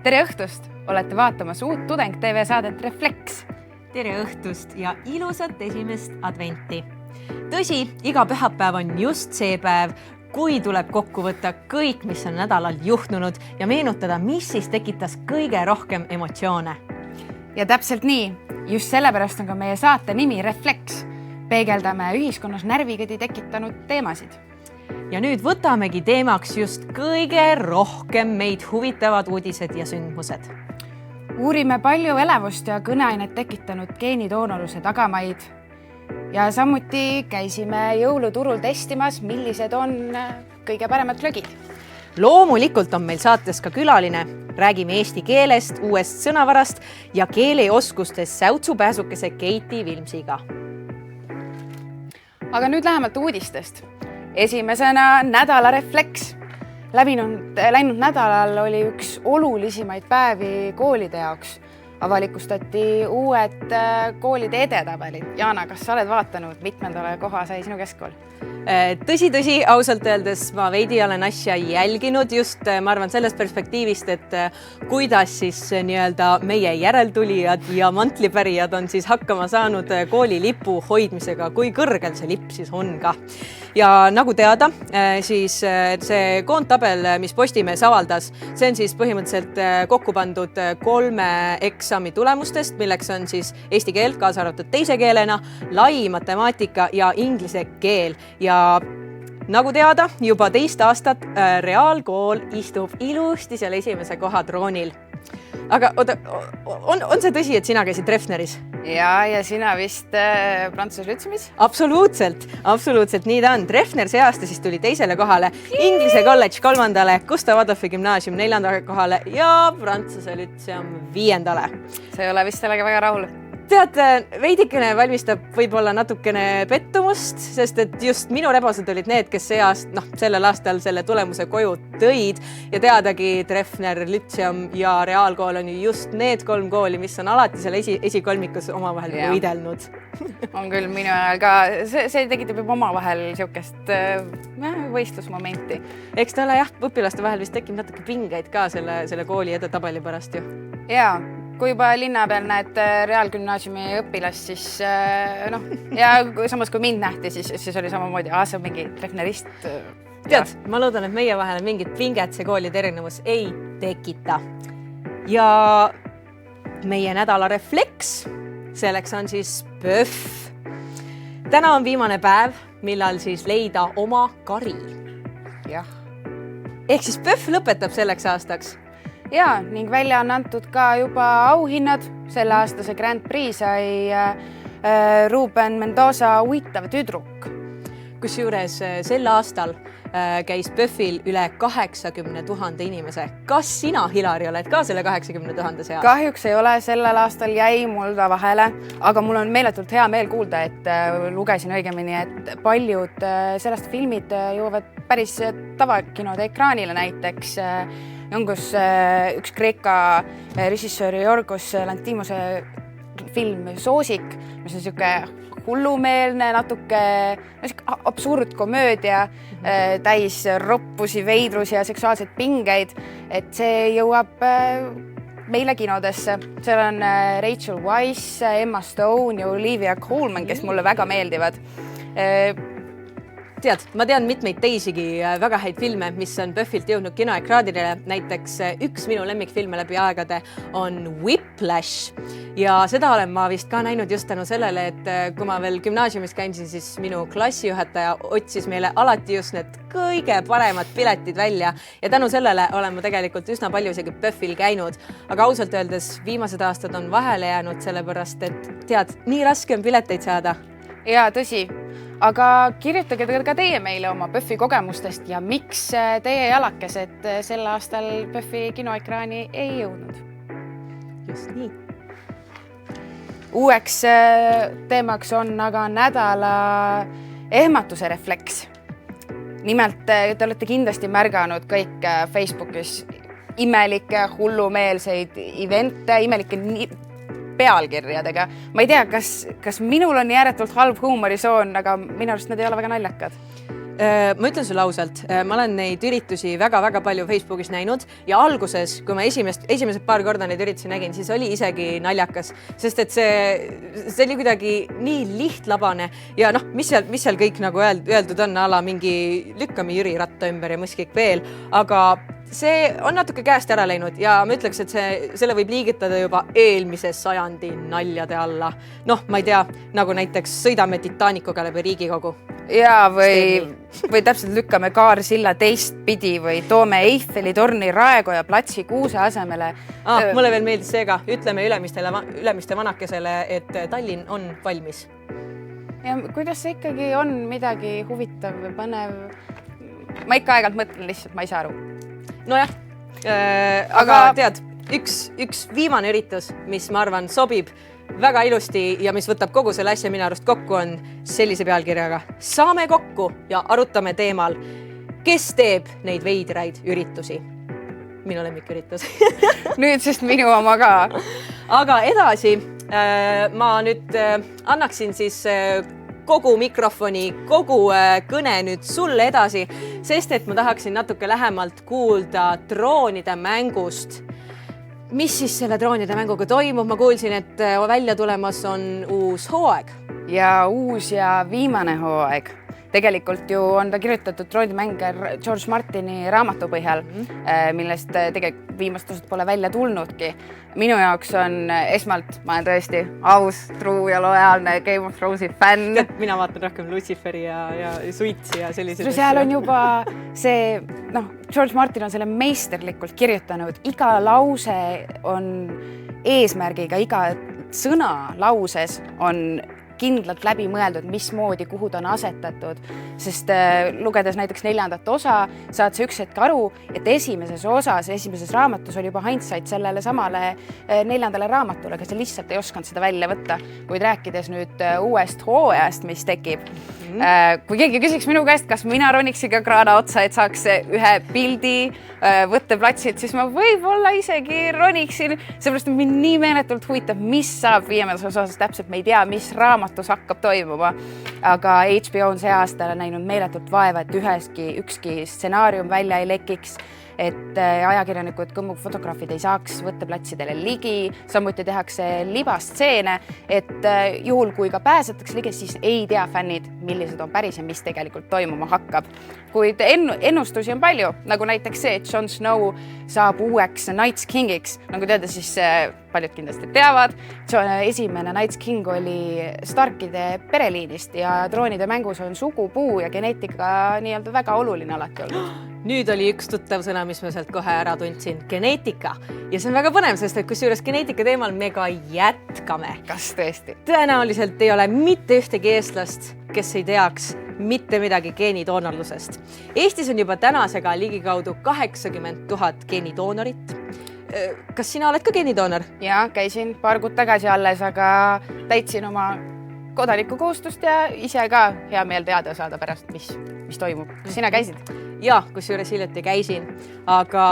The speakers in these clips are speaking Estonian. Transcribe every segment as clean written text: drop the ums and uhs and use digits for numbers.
Tere õhtust! Olete vaatamas uut Tudeng TV saadet Refleks. Tere õhtust ja ilusat esimest adventi. Tõsi, iga pühapäev on just see päev, kui tuleb kokku võtta kõik, mis on nädalal juhtunud ja meenutada, mis siis tekitas kõige rohkem emotsioone. Ja täpselt nii, just sellepärast on ka meie saate nimi Refleks. Peegeldame ühiskonnas närvikõdi tekitanud teemasid. Ja nüüd võtamegi teemaks just kõige rohkem meid huvitavad uudised ja sündmused. Uurime palju elevust ja kõneainet tekitanud geenitoonaluse tagamaid. Ja samuti käisime jõuluturul testimas, millised on kõige paremad glögid. Loomulikult on meil saates ka külaline. Räägime eesti keelest, uuest sõnavarast ja keeleoskustest säutsupääsukese Keiti Vilmsiga. Aga nüüd lähemalt uudistest. Esimesena nädala refleks. Läinud nädalal oli üks olulisimaid päevi koolide jaoks. Avalikustati uued koolide edetabelid. Jaana, kas sa oled vaatanud, mitmendale koha sai sinu keskkool? Tõsi, ausalt öeldes ma veidi olen asja jälginud just, ma arvan, sellest perspektiivist, et kuidas siis nii-öelda meie järeltulijad ja mantlipärijad on siis hakkama saanud koolilipu hoidmisega, kui kõrgel see lipp siis on ka. Ja nagu teada, siis see koondtabel, mis Postimees avaldas, see on siis põhimõtteliselt kokku pandud 3 eksami tulemustest, milleks on siis eesti keel, kaasa arvatud teise keelena, lai matemaatika ja inglise keel. Ja nagu teada, juba 2 aastat reaalkool istub ilusti seal esimese koha troonil. Aga on see tõsi, et sina käisid Treffneris? Ja sina vist Prantsuse lütsemis? Absoluutselt, nii ta on. Treffner see aasta siis tuli 2. kohale, Inglise kolledž 3. Gustav Adolfi gümnaasium 4. kohale ja Prantsuse lütseum 5. See ei ole vist sellega väga rahul. Tead, veidikene valmistab võib-olla natukene pettumust, sest et just minu rebased olid need, kes sellel aastal selle tulemuse koju tõid ja teadagi Treffner, lütseum ja reaalkool on just need 3 kooli, mis on alati selle esikolmikus omavahel võidelnud. On küll minu ajal ka, see tekitab juba omavahel siukest võistlusmomenti. Eks talle õpilaste vahel vist tekib natuke pingeid ka selle kooli edetabeli pärast ju. Jaa. Kui juba linna peal näed reaalgümnaasiumi õpilast, siis ja samas kui mind nähti, siis oli samamoodi, see on mingi treffnerist. Tead, ma loodan, et meie vahel mingit pinget see koolide erinevus ei tekita. Ja meie nädala refleks, selleks on siis PÖFF. Täna on viimane päev, millal siis leida oma kari. Jah. Ehk siis PÖFF lõpetab selleks aastaks. Ja, ning välja on antud ka juba auhinnad. Selle aastase Grand Prix sai Ruben Mendoza Uittav tüdruk. Kusjuures sel aastal käis PÖFFil üle 80 000 inimese. Kas sina, Hilari, oled ka selle 80 000 seas? Kahjuks ei ole, sellel aastal jäi mul ta vahele, aga mul on meeletult hea meel kuulda, et lugesin õigemini, et paljud sellest filmid jõuavad päris tavakinode ekraanile näiteks. Kus üks Kreeka režissööri Jorgos Lantimose film Soosik, mis on siuke hullumeelne, natuke absurdkomöödia, täis roppusi, veidrusi ja seksuaalseid pingeid, et see jõuab meile kinodesse. Seal on Rachel Weisz, Emma Stone ja Olivia Colman, kes mulle väga meeldivad. Tead, ma tean mitmeid teisigi väga häid filme, mis on PÖFFilt jõudnud kinoekraadile. Näiteks üks minu lemmikfilme läbi aegade on Whiplash. Ja seda olen ma vist ka näinud just tänu sellele, et kui ma veel gümnaasiumis käisin, siis minu klassijuhataja otsis meile alati just need kõige paremad piletid välja. Ja tänu sellele olen ma tegelikult üsna palju isegi PÖFFil käinud. Aga ausalt öeldes viimased aastad on vahele jäänud sellepärast, et tead, nii raske on pileteid saada. Ja, tõsi. Aga kirjutage ka teie meile oma PÖFFi kogemustest ja miks teie jalakesed sel aastal PÖFFi kinoekraani ei jõudnud. Just nii. Uueks teemaks on aga nädala ehmatuse refleks. Nimelt te olete kindlasti märganud kõik Facebookis imelikke, hullumeelseid evente, imelikke pealkirjadega. Ma ei tea, kas minul on ääretult halb huumorisoon, aga minu arust need ei ole väga naljakad. Ma ütlen sulle ausalt, ma olen neid üritusi väga-väga palju Facebookis näinud ja alguses, kui ma esimesed paar korda neid üritusi nägin, siis oli isegi naljakas, sest et see oli kuidagi nii lihtlabane ja noh, mis seal kõik nagu öeldud on, ala mingi lükkame Jüri ratta ümber ja mõskik veel, aga see on natuke käest ära läinud ja ma ütleks, et selle võib liigitada juba eelmise sajandi naljade alla. Noh, ma ei tea, nagu näiteks sõidame Titanicuga läbi Riigikogu. Ja või täpselt lükkame Kaarsilla teistpidi või toome Eiffeli torni Raekoja platsi Kuuse asemele. Mulle veel meeldis seega, ütleme ülemiste vanakesele, et Tallinn on valmis. Ja kuidas see ikkagi on midagi huvitav või põnev? Ma ikka aegalt mõtlen lihtsalt, ma ei saa aru. Nojah, aga tead, üks viimane üritus, mis ma arvan sobib väga ilusti ja mis võtab kogu selle asja minu arust kokku, on sellise pealkirjaga. Saame kokku ja arutame teemal, kes teeb neid veidraid üritusi. Minu lemmiküritus. Nüüd, sest minu oma ka. Aga edasi ma nüüd annaksin siis kogu mikrofoni, kogu kõne nüüd sulle edasi, sest et ma tahaksin natuke lähemalt kuulda droonide mängust. Mis siis selle droonide mänguga toimub? Ma kuulsin, et välja tulemas on uus hooaeg. Ja uus ja viimane hooaeg. Tegelikult ju on ta kirjutatud droonimänge George Martini raamatu põhjal, millest tegelikult viimast osad pole välja tulnudki. Minu jaoks on esmalt, ma olen tõesti aus, truu ja lojaalne Game of Thronesi fänn. Mina vaatan rohkem Luciferi ja Suitsi ja sellised. Seal on juba see, George Martin on selle meisterlikult kirjutanud. Iga lause on eesmärgiga, iga sõna lauses on kindlalt läbi mõeldud, mismoodi, kuhu ta on asetatud, sest lugedes näiteks 4. osa, saad sa üks hetk aru, et esimeses raamatus oli juba hindsight sellele samale 4. raamatule, kes lihtsalt ei osanud seda välja võtta, kuid rääkides nüüd uuest hooajast, mis tekib. Kui keegi küsiks minu käest, kas mina roniks ikka kraana otsa, et saaks ühe pildi võtteplatsilt, siis ma võib-olla isegi roniksin, seepärast et mind nii meeletult huvitab, mis saab 5. osas täpselt, me ei tea, mis raamatus hakkab toimuma, aga HBO on see aastal näinud meeletult vaeva, et ükski stsenaarium välja ei lekiks, et ajakirjanikud, kõmmufotograafid ei saaks võtteplatsidele ligi, samuti tehakse libastseene, et juhul kui ka pääsetakse ligi, siis ei tea fännid, millised on päris ja mis tegelikult toimuma hakkab. Kuid ennustusi on palju, nagu näiteks see, et Jon Snow saab uueks Night's Kingiks. Nagu teada, siis paljud kindlasti teavad. Esimene Night's King oli Starkide pereliinist ja droonide mängus on sugupuu ja geneetika nii-öelda väga oluline alati olnud. Nüüd oli üks tuttav sõna, mis ma sealt kohe ära tundsin, geneetika. Ja see on väga põnev, sest et kusjuures geneetika teemal me ka jätkame. Kas tõesti? Tõenäoliselt ei ole mitte ühtegi eestlast, kes ei teaks mitte midagi geenidoonorlusest. Eestis on juba tänasega ligikaudu 80 000 geenidoonorit. Kas sina oled ka geenidoonor? Ja, käisin paar kuud tagasi alles, aga täitsin oma kodanikukohustust ja ise ka hea meel teada saada pärast, mis toimub. Kas sina käisid? Ja, kusjuures hiljuti käisin, aga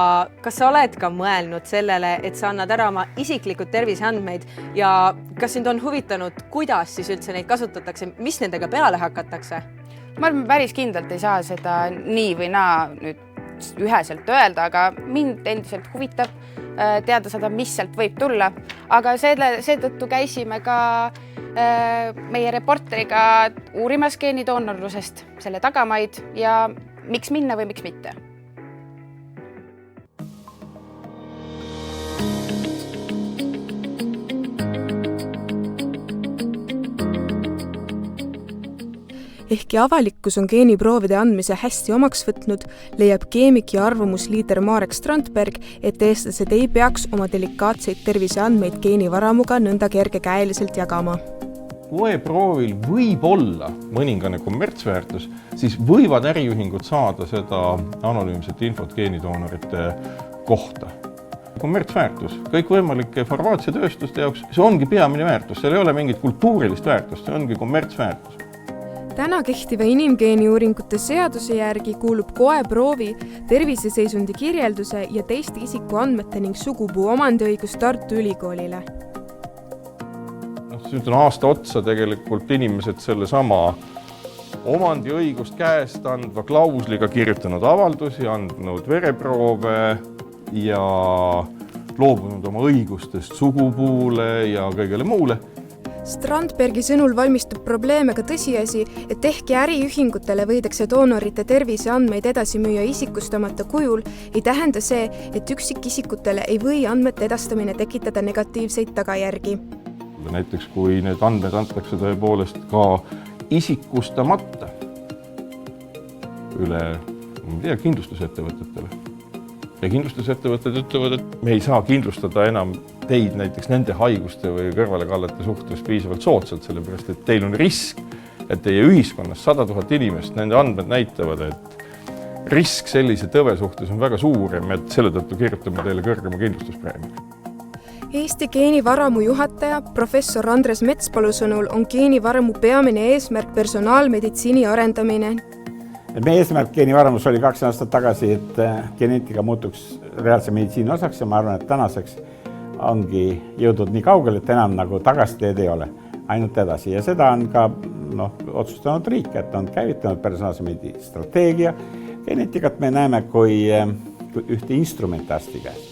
kas sa oled ka mõelnud sellele, et sa annad ära oma isiklikud terviseandmeid ja kas sind on huvitanud, kuidas siis üldse neid kasutatakse, mis nendega peale hakatakse? Ma arvan, päris kindlalt ei saa seda nii või naa nüüd üheselt öelda, aga mind endiselt huvitab teada saada, mis sealt võib tulla. Aga seetõttu käisime ka meie reporteriga uurimas geenidoonorlusest selle tagamaid ja miks minna või miks mitte. Ehkki avalikkus on geeniproovide andmise hästi omaks võtnud, leiab keemik ja arvamusliider Marek Strandberg, et eestlased ei peaks oma delikaatseid terviseandmeid geenivaramuga nõnda kergekäeliselt jagama. Kui proovil võib olla mõningane kommertsväärtus, siis võivad äriühingud saada seda anonüümset infot geenidoonorite kohta. Kommertsväärtus, kõikvõimalike farmaatsiatööstuste jaoks, see ongi peamine väärtus, seal ei ole mingit kultuurilist väärtust, see ongi kommertsväärtus. Täna kehtiva inimgeeniuuringute seaduse järgi kuulub koeproovi, terviseseisundi kirjelduse ja teiste isikuandmete ning sugupuu omandiõigus Tartu Ülikoolile. Nüüd on aasta otsa tegelikult inimesed selle sama omandiõigust käest andva klausliga kirjutanud avaldusi, andnud vereproove ja loobunud oma õigustest sugupuule ja kõigele muule. Strandbergi sõnul valmistub probleeme ka tõsiasi, et ehkki äriühingutele võidakse doonorite terviseandmeid edasi müüa isikustamata kujul, ei tähenda see, et üksikisikutele ei või andmete edastamine tekitada negatiivseid tagajärgi. Näiteks kui need andmed antakse tõepoolest ka isikustamata üle kindlustusettevõtetele. Ja kindlustusettevõtted ütlevad, et me ei saa kindlustada enam teid näiteks nende haiguste või kõrvalekallete suhtes piisavalt soodsalt, sellepärast et teil on risk, et teie ühiskonnas 100 000 inimest, nende andmed näitavad, et risk sellise tõve suhtes on väga suur ja me selle tõttu kirjutame teile kõrgema kindlustuspreemia. Eesti geenivaramu juhataja professor Andres Metspalu sõnul on geenivaramu peamine eesmärk personaalmeditsiini arendamine. Meie eesmärk geenivaramus oli 2 aastat tagasi, et geneetika muutuks reaalse meditsiini osaks ja ma arvan, et tänaseks ongi jõudnud nii kaugele, et enam nagu tagasteed ei ole, ainult edasi. Ja seda on ka otsustanud riik, et on käivitanud personaalse meditsiini strateegia. Geneetikat me näeme kui ühte instrumenti arsti käes.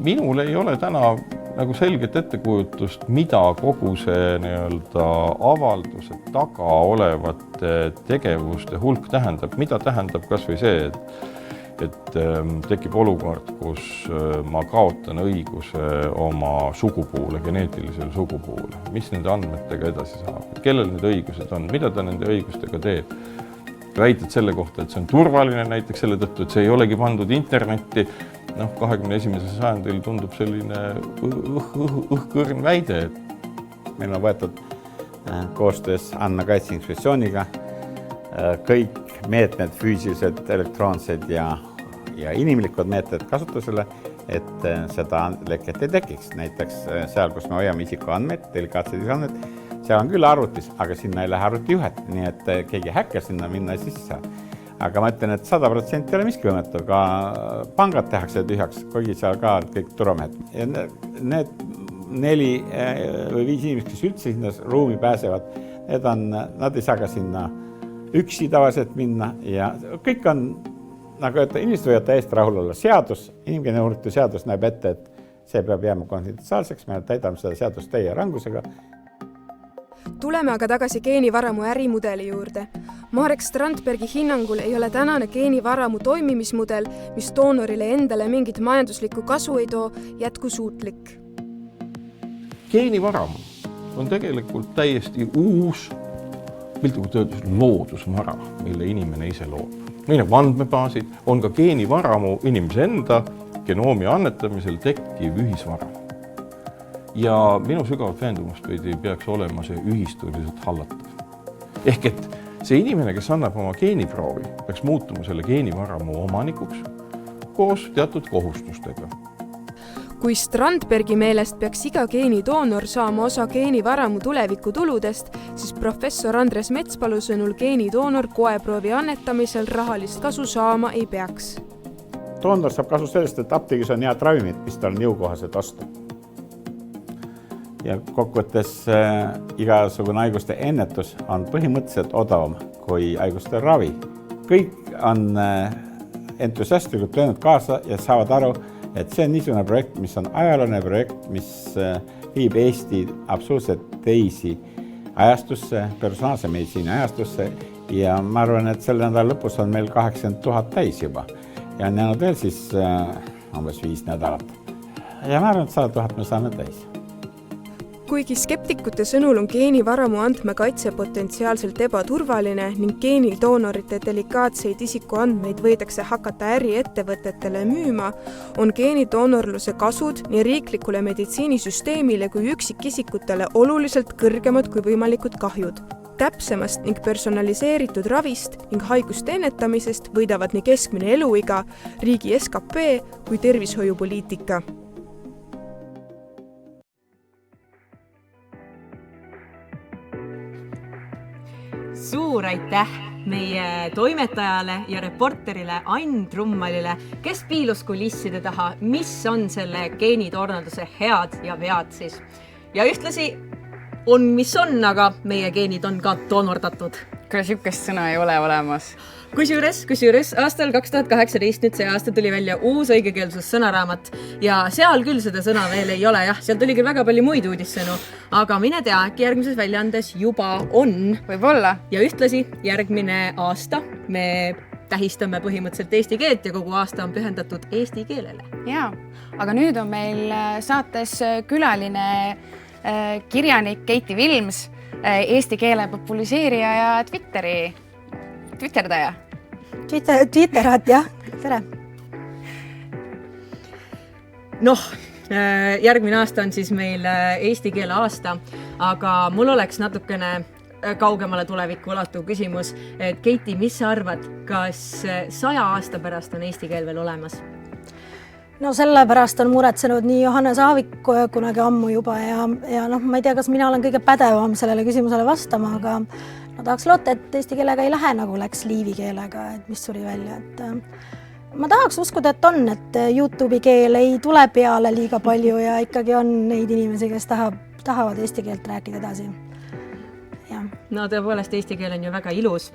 Minul ei ole täna nagu selget ettekujutust, mida kogu see avalduse taga olevate tegevuste hulk tähendab. Mida tähendab kas või see, et tekib olukord, kus ma kaotan õiguse oma sugupuule, geneetilisele sugupuule. Mis nende andmetega edasi saab? Kellel need õigused on? Mida ta nende õigustega teeb? Väited selle kohta, et see on turvaline näiteks selle tõttu, et see ei olegi pandud internetti. 21. sajandil tundub selline õhkõrn väide. Meil on võetud koostöös Andmekaitse Inspektsiooniga kõik meetmed, füüsilised, elektroonsed ja inimlikud meetmed kasutusele, et seda leket ei tekiks. Näiteks seal, kus me hoiame isikuandmeid, delikaatsed isikuandmeid, seal on küll arvutis, aga sinna ei lähe arvutijuhet, nii et keegi häkker sinna minna sisse. Aga ma ütlen, et 100% ei ole miski võimatu, ka pangad tehakse tühjaks, kuigi seal ka kõik turvamehed. Ja need 4 või 5 inimest, kes üldse sinna ruumi pääsevad, nad ei saa ka sinna üksi tavaliselt minna ja kõik on, nagu öelda, inimesed võivad täiesti rahul olla. Seadus, inimgeneeurite seadus näeb ette, et see peab jääma konfidentsiaalseks, me täidame seda seadust täie rangusega. Tuleme aga tagasi geenivaramu ärimudeli juurde. Marek Strandbergi hinnangul ei ole tänane geenivaramu toimimismudel, mis doonorile endale mingit majanduslikku kasu ei too, jätkusuutlik. Geenivaramu on tegelikult täiesti uus piltlikult öeldes loodusvara, mille inimene ise loob. Nii nagu andmebaasid on ka geenivaramu inimese enda genoomi annetamisel tekkiv ühisvara. Ja minu sügavat veendumust peaks olema see ühistuliselt hallatav. Ehk et see inimene, kes annab oma geeniproovi, peaks muutuma selle geenivaramu omanikuks koos teatud kohustustega. Kui Strandbergi meelest peaks iga geenidoonor saama osa geenivaramu tuleviku tuludest, siis professor Andres Metspalu sõnul geenidoonor koeproovi annetamisel rahalist kasu saama ei peaks. Doonor saab kasu sellest, et apteegis on head ravimid, mis tal on jõukohased osta. Ja kokkuvõttes igasugune haiguste ennetus on põhimõtteliselt odavam kui haiguste ravi. Kõik on entusiastlikult löönud kaasa ja saavad aru, et see on niisugune projekt, mis on ajalooline projekt, mis viib Eesti absoluutselt teisi ajastusse, personaalse meditsiini ajastusse ja ma arvan, et selle nädala lõpus on meil 80 000 täis juba ja on jäänud veel siis umbes 5 nädalat. Ja ma arvan, et 100 000 me saame täis. Kuigi skeptikute sõnul on geenivaramu andmekaitse potentsiaalselt ebaturvaline ning geenidoonorite delikaatseid isikuandmeid võidakse hakata äriettevõtetele müüma, on geenidoonorluse kasud nii riiklikule meditsiinisüsteemile kui üksikisikutele oluliselt kõrgemad kui võimalikud kahjud. Täpsemast ning personaliseeritud ravist ning haiguste ennetamisest võidavad nii keskmine eluiga, riigi SKP kui tervishoiupoliitika. Suur aitäh meie toimetajale ja reporterile Ain Trummalile, kes piilus kulisside taha, mis on selle geenidoonorduse head ja vead siis. Ja ühtlasi on, mis on, aga meie geenid on ka doonordatud. kuule, sihukest sõna ei ole olemas. Kusjuures aastal 2018 nüüd see aasta tuli välja uus õigekeelsus sõnaraamat ja seal küll seda sõna veel ei ole, jah, seal tuli küll väga palju muid uudissõnu, aga mine tea, äkki järgmises väljaandes juba on. Võib-olla. Ja ühtlasi järgmine aasta me tähistame põhimõtteliselt eesti keelt ja kogu aasta on pühendatud eesti keelele. Jaa, aga nüüd on meil saates külaline kirjanik Keiti Vilms, eesti keele populiseerija ja twitterdaja. Twitterat, jah. Tere. Noh, järgmine aasta on siis meil eesti keele aasta, aga mul oleks natukene kaugemale tulevikku ulatuv küsimus, et Keiti, mis sa arvad, kas 100 aasta pärast on eesti keel veel olemas? No sellepärast on muretsenud nii Johannes Aavik kunagi ammu juba ja noh, ma ei tea, kas mina olen kõige pädevam sellele küsimusele vastama, aga ma tahaks loota, et eesti keelega ei lähe nagu läks liivi keelega, et mis suri välja. Ma tahaks uskuda, et on, et YouTube'i keel ei tule peale liiga palju ja ikkagi on neid inimesi, kes tahavad eesti keelt rääkida edasi. No tõepoolest, eesti keel on ju väga ilus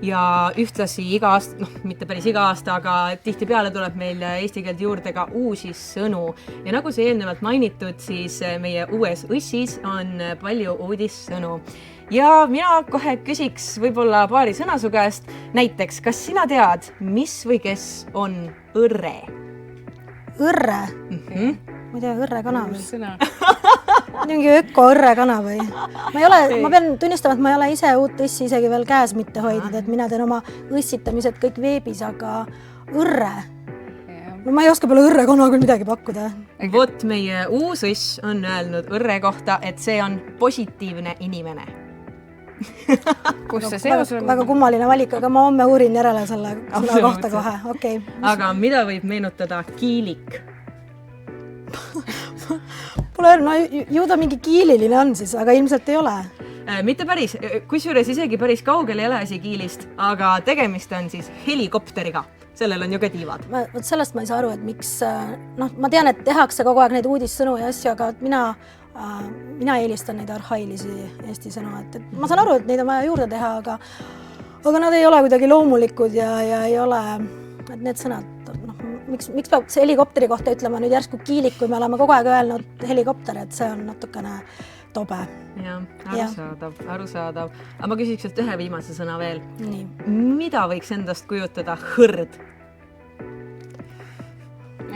ja ühtlasi iga aasta, noh, mitte päris iga aasta, aga tihtipeale tuleb meil eesti keelt juurde ka uusi sõnu. Ja nagu see eelnevalt mainitud, siis meie uues õssis on palju uudissõnu. Ja mina kohe küsiks võib-olla paari sõna su käest. Näiteks, kas sina tead, mis või kes on õrre? Õrre? Ma ei tea, õrrekana või? Sõna. Mingi öko-õrrekana või? Ma pean tunnistama, et ma ei ole ise uut õssi isegi veel käes mitte hoidnud, et mina teen oma õssitamised kõik veebis, aga õrre? No ma ei oska peale õrrekana küll midagi pakkuda. Vot meie uus õss on öelnud õrre kohta, et see on positiivne inimene. Kus see seos on? Väga kummaline valik, aga ma homme uurin järele selle sõna kohta kohe. Okay. Aga mida võib meenutada kiilik? Pole öelnud, no ju ta mingi kiililine on siis, aga ilmselt ei ole. Mitte päris, kusjuures isegi päris kaugel ei ole asi kiilist, aga tegemist on siis helikopteriga. Sellel on ju ka tiivad. Sellest ma ei saa aru, et miks, ma tean, et tehakse kogu aeg neid uudissõnu ja asju, aga mina eelistan neid arhailisi eesti sõnu, et ma saan aru, et neid on vaja juurde teha, aga nad ei ole kuidagi loomulikud ja ei ole, et need sõnad, miks peab see helikopteri kohta ütlema nüüd järsku kiilik, kui me oleme kogu aeg öelnud helikopter, et see on natukene tobe. Jah, arusaadav. Aga ma küsiks ühe viimase sõna veel. Nii. Mida võiks endast kujutada hõrd?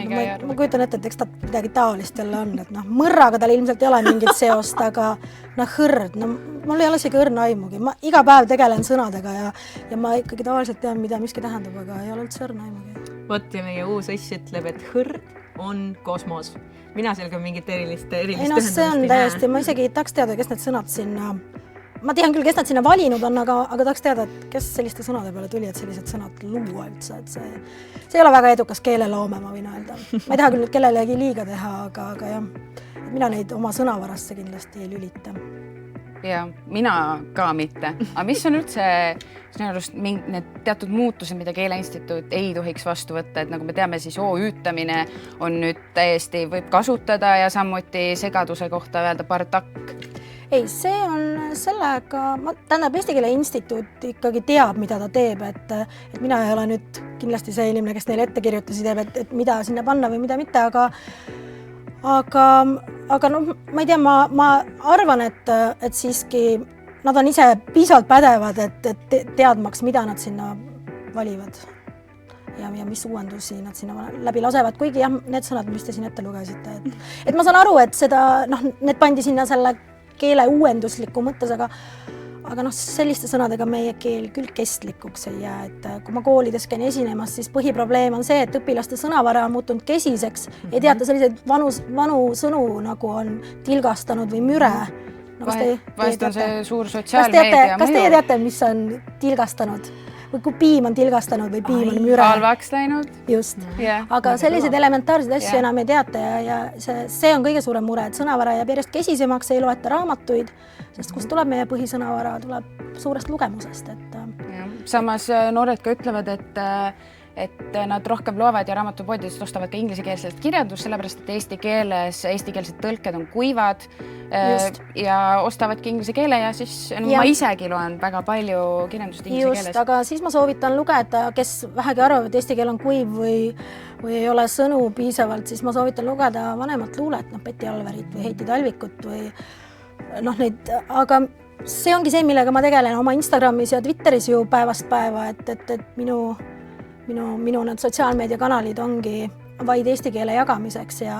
Ma kujutan ette, et eks ta midagi taolist jälle on, et mõrraga tal ilmselt ei ole mingit seost, aga hõrd, mul ei ole isegi õrna aimugi. Ma iga päev tegelen sõnadega ja ma ikkagi tavaliselt tean, mida miski tähendab, aga ei ole üldse õrna aimugi. Vot ja meie uus õss ütleb, et hõrd on kosmos. Mina sellega mingit erilist ei see on täiesti, ma isegi tahaks teada, kes need sõnad sinna, ma tean küll, kes nad sinna valinud on, aga tahaks teada, et kes selliste sõnade peale tuli, et sellised sõnad luua üldse, et see ei ole väga edukas keeleloome, ma võin öelda. Ma ei taha küll nüüd kellelegi liiga teha, aga jah, mina neid oma sõnavarasse kindlasti ei lülita. Ja mina ka mitte. Aga mis on üldse need teatud muutused, mida Keeleinstituut ei tohiks vastu võtta, et nagu me teame, siis OÜtamine on nüüd täiesti võib kasutada ja samuti segaduse kohta öelda partakk. Ei, see on sellega, tähendab, Eesti Keele Instituut ikkagi teab, mida ta teeb, et mina ei ole nüüd kindlasti see inimene, kes neile ettekirjutusi teeb, et mida sinna panna või mida mitte, aga ma ei tea, ma arvan, et siiski nad on ise piisavalt pädevad, et teadmaks, mida nad sinna valivad ja mis uuendusi nad sinna läbi lasevad, kuigi jah, need sõnad, mis te siin ette lugesite, et ma saan aru, et seda, need pandi sinna selle keele uuendusliku mõttes, aga selliste sõnadega meie keel küll kestlikuks ei jää, et kui ma koolides käin esinemas, siis põhiprobleem on see, et õpilaste sõnavara on muutunud kesiseks, ei teata selliseid vanu sõnu, nagu on tilgastanud või müre. Vahest on see suur sotsiaalmeedia mõju. Kas teie teate, mis on tilgastanud? Või kui piim on tilgastanud või piim on müre. Halvaks läinud. Just. Aga selliseid elementaarseid asju enam ei teata ja see on kõige suurem mure, et sõnavara jääb järjest kesisemaks, ei loeta raamatuid, sest kust tuleb meie põhisõnavara, tuleb suurest lugemusest. Samas noored ka ütlevad, et nad rohkem loevad ja raamatupoodidest ostavad ka inglisekeelset kirjandust, sellepärast, et eestikeelsed tõlked on kuivad ja ostavadki inglise keele ja siis ma isegi loen väga palju kirjandust inglise keeles. Aga siis ma soovitan lugeda, kes vähegi arvavad, et eesti keel on kuiv või ei ole sõnu piisavalt, siis ma soovitan lugeda vanemat luulet, Betty Alverit või Heiti Talvikut või neid, aga see ongi see, millega ma tegelen oma Instagramis ja Twitteris ju päevast päeva, et minu need sotsiaalmeediakanalid ongi vaid eesti keele jagamiseks ja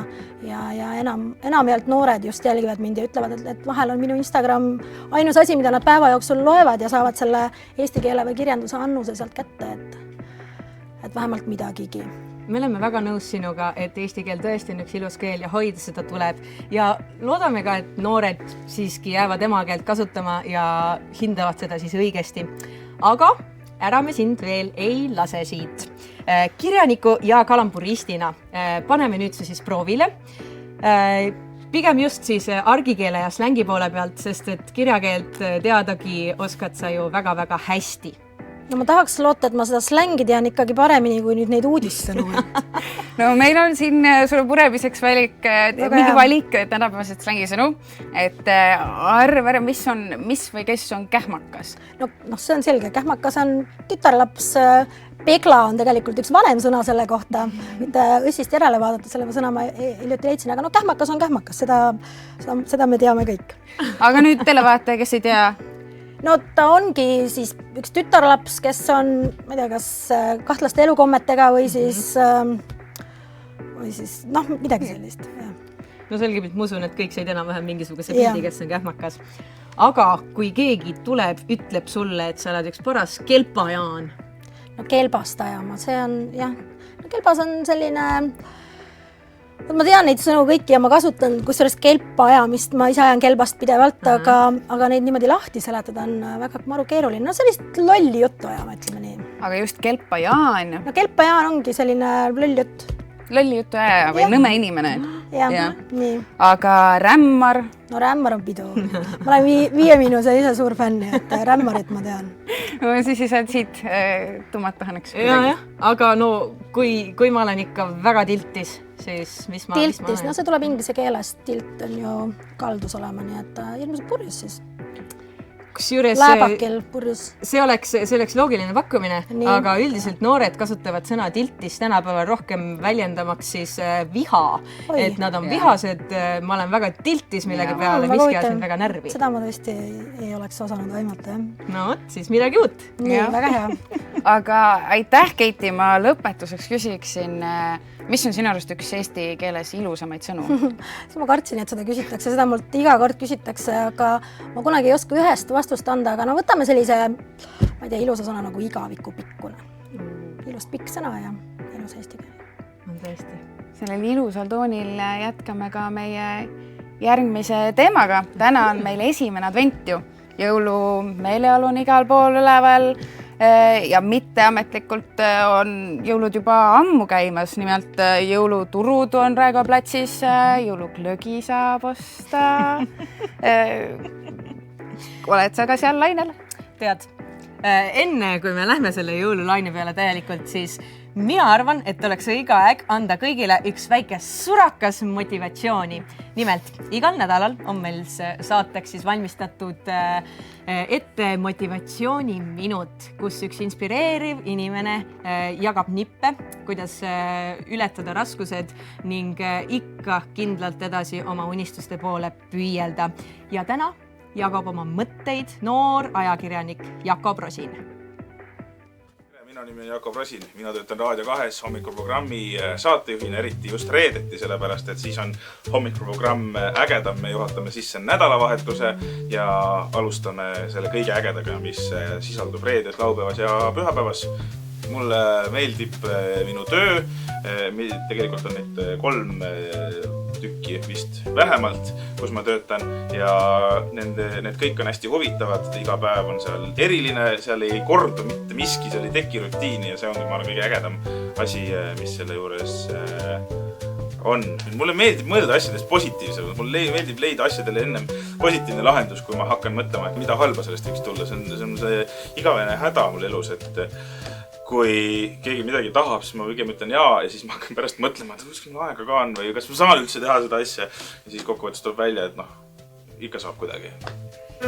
enamjaolt noored just jälgivad mind ja ütlevad, et vahel on minu Instagram ainus asi, mida nad päeva jooksul loevad ja saavad selle eesti keele või kirjanduse annuse sealt kätte, et vähemalt midagigi. Me oleme väga nõus sinuga, et eesti keel tõesti on üks ilus keel ja hoida seda tuleb ja loodame ka, et noored siiski jäävad emakeelt kasutama ja hindavad seda siis õigesti. Aga ära me sind veel ei lase siit. Kirjaniku ja kalamburistina paneme nüüd see siis proovile. Pigem just siis argikeele ja slängi poole pealt, sest et kirjakeelt teadagi oskad sa ju väga-väga hästi. No ma tahaks loota, et ma seda slängi tean ikkagi paremini kui nüüd neid uudissõnu. No meil on siin sulle puremiseks mingi valik tänapäevased slängisõnu, et arva, mis või kes on kähmakas? No see on selge, kähmakas on tütarlaps, pegla on tegelikult üks vanem sõna selle kohta, mitte õssist järele vaadata, selle sõna ma hiljuti leidsin, aga kähmakas on kähmakas, seda me teame kõik. Aga nüüd televaataja, kes ei tea? No ta ongi siis üks tütarlaps, kes on, ma ei tea, kas kahtlaste elukommetega või siis midagi sellist. No selge pilt, ma usun, et kõik said enam-vähem mingisuguse pildi, kes on kähmakas. Aga kui keegi tuleb, ütleb sulle, et sa oled üks paras kelpajaan. No kelbastajama, see on jah. No kelbas on selline... Ma tean neid sõnu kõiki ja ma kasutan kusjuures kelpaajamist, ma ise ajan kelbast pidevalt, aga neid niimoodi lahti seletada on väga maru keeruline. No sellist lolli juttu ajama, ütleme nii. Aga just kelpajaan? No kelpajaan ongi selline loll jutt. Lolli juttu aja või nõme inimene? Jah, nii. Aga rämmar? No rämmar on pidu. Ma olen 5 miinuse ise suur fänn, et rämmarit ma tean. No siis ei saa siit tummatahaneks. Jah, aga no kui ma olen ikka väga tiltis, siis mis ma Tiltis, no see tuleb inglise keelest, tilt on ju kaldus olema, nii et ilmselt purjus siis. Kusjuures Lääbakel purjus. See oleks loogiline pakkumine, aga üldiselt noored kasutavad sõna tiltis tänapäeval rohkem väljendamaks siis viha, et nad on vihased, ma olen väga tiltis millegi peale, miski ajas mind väga närvi. Seda ma tõesti ei oleks osanud aimata, jah. No siis midagi uut. Nii, väga hea. Aga aitäh, Keiti, ma lõpetuseks küsiksin, mis on sinu arust üks eesti keeles ilusamaid sõnu? Ma kartsin, et seda küsitakse, seda mult iga kord küsitakse, aga ma kunagi ei oska ühest vastust anda, aga no võtame sellise, ma ei tea, ilusa sõna nagu igaviku pikkune. Ilus pikk sõna ja ilus eesti keel. On tõesti. Sellel ilusal toonil jätkame ka meie järgmise teemaga. Täna on meil esimene advent ju. Jõulumeeleolu on igal pool üleval ja mitteametlikult on jõulud juba ammu käimas. Nimelt jõuluturud on Raekoja platsis, jõuluklögi saab osta. Oled sa ka seal lainel? Tead, enne kui me lähme selle jõululaine peale täielikult, siis mina arvan, et oleks õige aeg anda kõigile üks väike surakas motivatsiooni. Nimelt, igal nädalal on meil saateks siis valmistatud ette motivatsiooniminut, kus üks inspireeriv inimene jagab nippe, kuidas ületada raskused ning ikka kindlalt edasi oma unistuste poole püüelda. Ja täna jagab oma mõtteid noor ajakirjanik Jakob Rosin. Minu nimi on Jakob Rosin, mina töötan Raadio 2 hommikuprogrammi saatejuhina, eriti just reedeti, sellepärast et siis on hommikuprogramm ägedam, me juhatame sisse nädalavahetuse ja alustame selle kõige ägedaga, mis sisaldub reedes, laupäevas ja pühapäevas. Mulle meeldib minu töö, tegelikult on neid 3 tükki vist vähemalt, kus ma töötan ja need kõik on hästi huvitavad, iga päev on seal eriline, seal ei kordu mitte miski, seal ei teki rutiini ja see ongi ma kõige ägedam asi, mis selle juures on. Mulle meeldib mõelda asjadest positiivselt, mulle meeldib leida asjadele ennem positiivne lahendus, kui ma hakkan mõtlema, et mida halba sellest võiks tulla. See on see igavene häda mul elus, et kui keegi midagi tahab, siis ma pigem ütlen jaa ja siis ma hakkan pärast mõtlema, et kuskil aega ka on või kas ma saan üldse teha seda asja. Ja siis kokkuvõttes tuleb välja, et ikka saab kuidagi.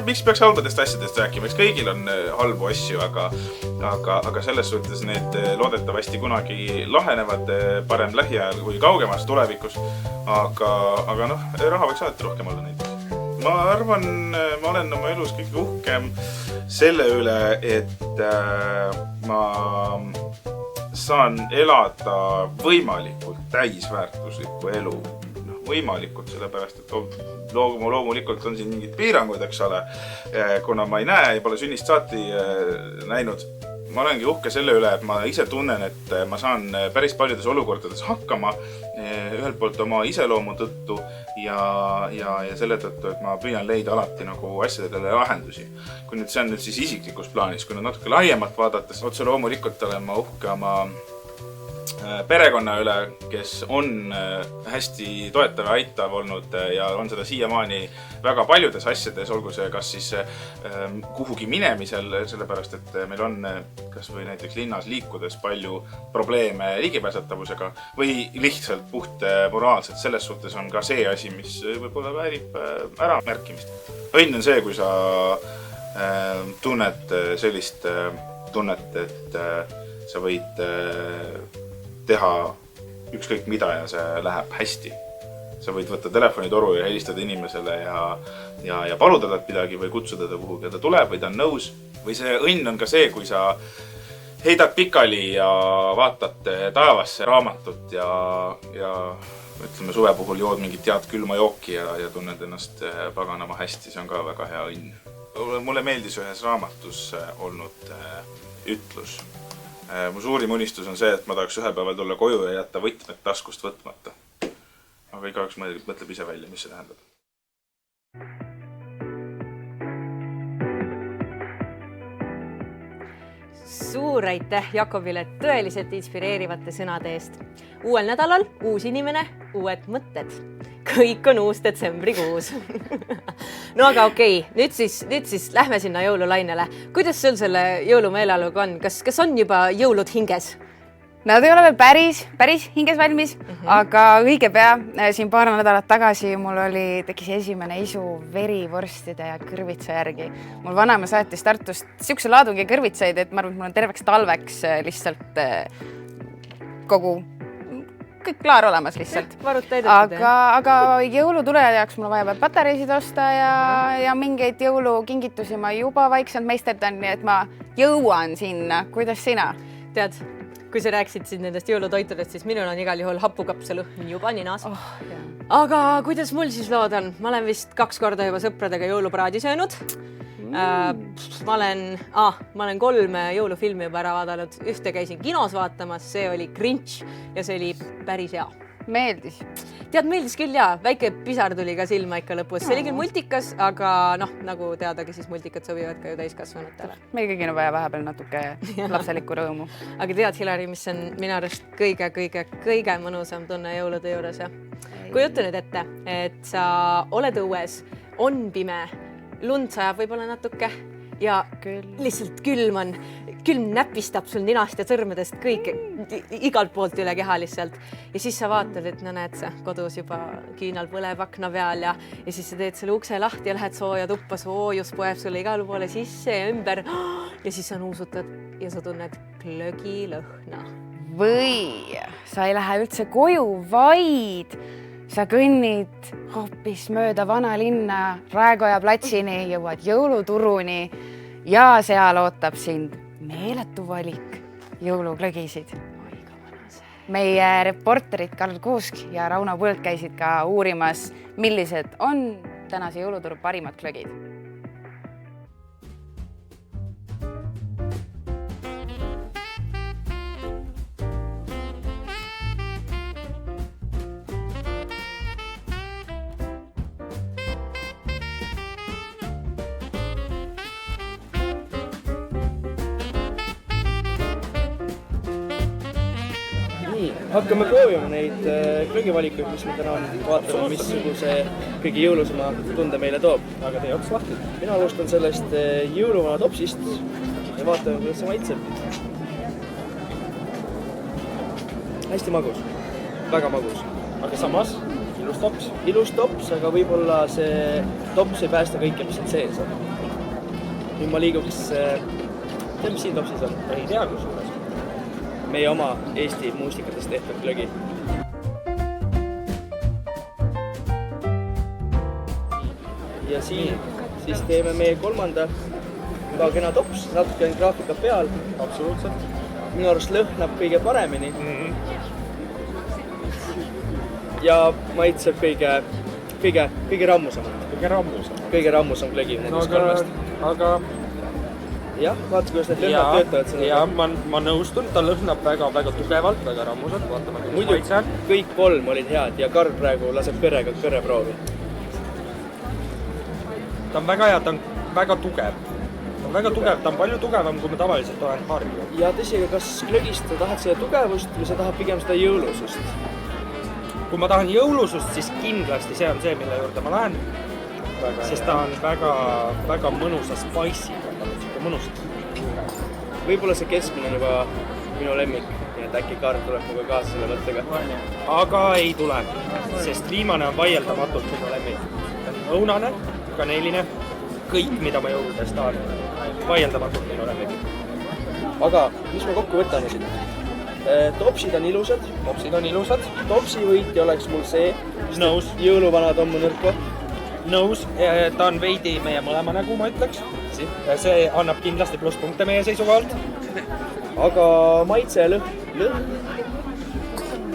Miks peaks halbadest asjadest rääkima? Eks kõigil on halbu asju, aga selles suhtes need loodetavasti kunagi lahenevad parem lähiajal kui kaugemas tulevikus. Aga raha võiks alati rohkem olla näiteks. Ma arvan, ma olen oma elus kõige uhkem selle üle, et ma saan elada võimalikult täisväärtuslikku elu. Võimalikult, sellepärast, et loomulikult on siin mingid piirangud, eks ole, kuna ma ei näe ja pole sünnist saati näinud. Ma olengi uhke selle üle, et ma ise tunnen, et ma saan päris paljudes olukordades hakkama ühelt poolt oma iseloomu tõttu ja selle tõttu, et ma püüan leida alati nagu asjadele lahendusi. Kui nüüd see on nüüd siis isiklikus plaanis, kui nüüd natuke laiemalt vaadates, otse loomulikult olen ma uhke oma perekonna üle, kes on hästi toetav ja aitav olnud ja on seda siiamaani väga paljudes asjades, olgu see kas siis kuhugi minemisel, sellepärast et meil on kas või näiteks linnas liikudes palju probleeme ligipääsetavusega või lihtsalt puht moraalselt. Selles suhtes on ka see asi, mis võib-olla väärib ära märkimist. Õnn on see, kui sa tunned sellist tunnet, et sa võid teha ükskõik mida ja see läheb hästi. Sa võid võtta telefonitoru ja helistada inimesele ja paluda talt midagi või kutsuda ta kuhugi ja ta tuleb või ta on nõus. Või see õnn on ka see, kui sa heidad pikali ja vaatad taevasse raamatut ja ütleme suve puhul jood mingit head külma jooki ja tunned ennast paganama hästi. See on ka väga hea õnn. Mulle meeldis ühes raamatus olnud ütlus. Mu suurim unistus on see, et ma tahaks ühe päeval tulla koju ja jätta võtmed taskust võtmata. Aga igaüks mõtleb ise välja, mis see tähendab. Suur aitäh Jakobile tõeliselt inspireerivate sõnade eest. Uuel nädalal uus inimene, uued mõtted. Kõik on uus detsembrikuus. No aga okei, nüüd siis lähme sinna jõululainele. Kuidas sul selle jõulumeeleoluga on? Kas on juba jõulud hinges? Nad ei ole veel päris hinges valmis, aga õige pea, siin paar nädalat tagasi mul tekkis esimene isu verivorstide ja kõrvitsa järgi. Mul vanaema saatis Tartust siukse laadungi kõrvitsaid, et ma arvan, et mul on terveks talveks lihtsalt kõik klaar olemas lihtsalt. Aga jõulutule jaoks mul vaja patareisid osta ja mingeid jõulukingitusi ma juba vaikselt meisterdan, nii et ma jõuan sinna. Kuidas sina? Tead, kui sa rääksid siin nendest jõulutoitudest, siis minul on igal juhul hapukapsalõhn juba ninas. Aga kuidas mul siis lood on? Ma olen vist 2 korda juba sõpradega jõulupraadi söönud. Ma olen 3 jõulufilmi juba ära vaadanud. Ühte käisin kinos vaatamas, see oli Grinch ja see oli päris hea. Meeldis? Tead, meeldis küll jaa. Väike pisar tuli ka silma ikka lõpus. See oli küll multikas, aga nagu teadagi, siis multikad sobivad ka ju täiskasvanutele. Meil kõigil on vaja vahepeal natuke lapselikku rõõmu. Aga tead, Hilari, mis on minu arust kõige mõnusam tunne jõulude juures? Kujuta nüüd ette, et sa oled õues, on pime, lund sajab võib-olla natuke ja lihtsalt külm näpistab sul ninast ja sõrmedest kõik igalt poolt üle keha lihtsalt. Ja siis sa vaatad, et näed sa kodus juba küünal põleb akna peal ja siis sa teed selle ukse lahti ja lähed sooja tuppa, soojus poeb sulle igal poole sisse ja ümber ja siis sa nuusutad ja sa tunned glögilõhna. Või sa ei lähe üldse koju, vaid sa kõnnid hoopis mööda vanalinna Raekoja platsini, jõuad jõuluturuni ja seal ootab sind meeletu valik jõuluglögisid. Meie reporterid Karl Kuusk ja Rauno Põld käisid ka uurimas, millised on tänase jõuluturu parimad glögid. Hakkame proovima neid glögivalikuid, mis meil täna on. Vaatame, missuguse kõige jõulusema tunde meile toob. Aga tee oks lahti. Mina alustan sellest jõuluvana topsist ja vaatame, kuidas see maitseb. hästi magus, väga magus. Aga samas ilus tops. Ilus tops, aga võib-olla see tops ei päästa kõike, mis siin sees on. Nüüd ma liiguks, mis siin topsis on? Ei tea, kui suures. Meie oma Eesti muusikatest tehtud glögi. Ja siis teeme meie kolmanda väga kena tops, natuke on graafika peal. Absoluutselt. Minu arust lõhnab kõige paremini. Ja maitseb kõige rammusam. Kõige rammusam glögi nendest kolmest. Aga jah, vaata, kuidas need lõhnad töötavad seda. Ja ma nõustun, ta lõhnab väga tugevalt, väga rammusalt. Vaatame, muidu kõik kolm olid head ja Karl praegu laseb kõreproovi. Ta on väga hea, ta on väga tugev. Ta on palju tugevam, kui ma tavaliselt olen harju. Ja tõsi, aga kas glögist sa tahad seda tugevust või sa tahad pigem seda jõulusust? Kui ma tahan jõulusust, siis kindlasti see on see, mille juurde ma lähen. Sest ta on väga mõnusa spice'iga, ta on siuke mõnus. Võib-olla see keskmine on juba minu lemmik, nii et äkki Karl tuleb muga kaasa selle mõttega. Aga ei tule, sest viimane on vaieldamatult minu lemmik. Ta on õunane, kaneeline, kõik, mida ma jõuludes tahan. Vaieldamatult minu lemmik. Aga mis me kokku võtame siin? Topsid on ilusad. Topsi võitja oleks mul see. Nõus. Jõuluvana Tommu Nõrko. Nõus, ta on veidi meie mõlema nägu, ma ütleks. See annab kindlasti plusspunkte meie seisukohalt. Aga maitse ja lõhn.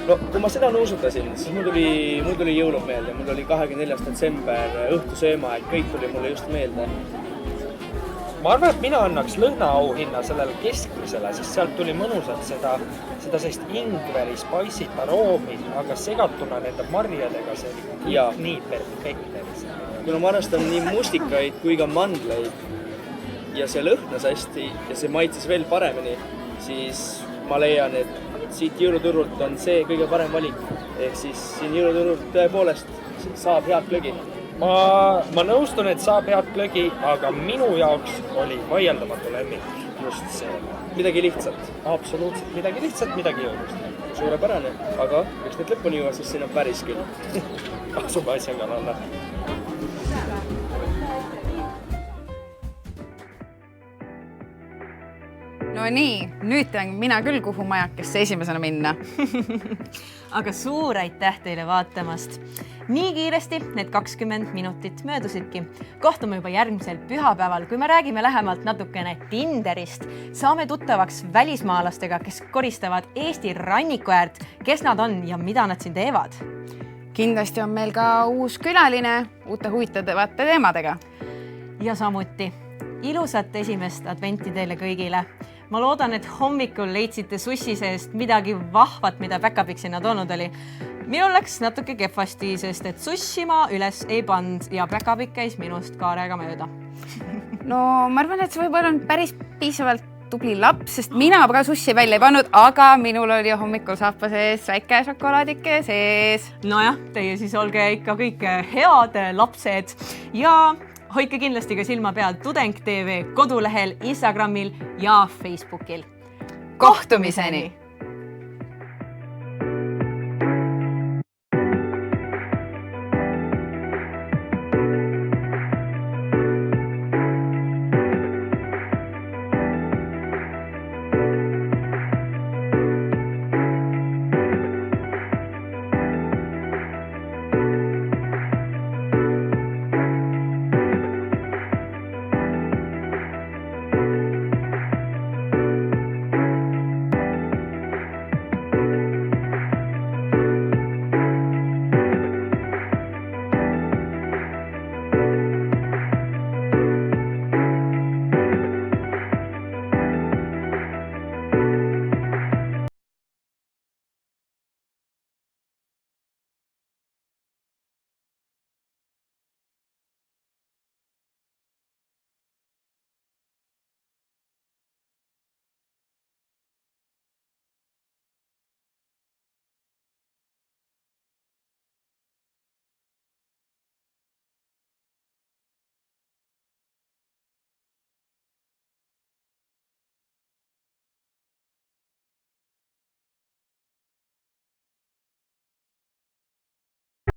No, kui ma seda nuusutasin, siis mul tuli jõulud meelde. Mul oli 24. detsember õhtusööma, et kõik tuli mulle just meelde. Ma arvan, et mina annaks lõhnaauhinna sellele keskmisele, sest sealt tuli mõnusalt seda sellist ingveri, spice'it, aroomi, aga segatuna nende marjadega see oli nii perfektne. Kuna ma arvestan nii mustikaid kui ka mandleid ja see lõhnas hästi ja see maitses veel paremini, siis ma leian, et siit jõuluturult on see kõige parem valik. Ehk siis siin jõuluturult tõepoolest saab head glögi. Ma nõustun, et saab head glögi, aga minu jaoks oli vaieldamatu lemmik just see. Midagi lihtsalt. Absoluutselt, midagi lihtsalt, midagi jõulust. Suurepärane, aga eks need lõpuni juua, sest siin on päris küll. Asub asja kallale. No nii, nüüd tean mina küll, kuhu majakesse esimesena minna. Aga suur aitäh teile vaatamast. Nii kiiresti need 20 minutit möödusidki. Kohtume juba järgmisel pühapäeval, kui me räägime lähemalt natukene Tinderist. Saame tuttavaks välismaalastega, kes koristavad Eesti ranniku äärt, kes nad on ja mida nad siin teevad. Kindlasti on meil ka uus külaline uute huvitavate teemadega. Ja samuti ilusat esimest adventi teile kõigile. Ma loodan, et hommikul leidsite sussi seest midagi vahvat, mida päkapik sinna toonud oli. Minul läks natuke kehvasti, sest et sussi ma üles ei pand ja päkapik käis minust kaarega mööda. No ma arvan, et see võib-olla on päris piisavalt tubli laps, sest mina ka sussi välja ei pannud, aga minul oli hommikul saapa sees väike šokolaadike sees. Nojah, teie siis olge ikka kõik head lapsed ja hoidke kindlasti ka silma peal Tudeng TV kodulehel, Instagramil ja Facebookil. Kohtumiseni!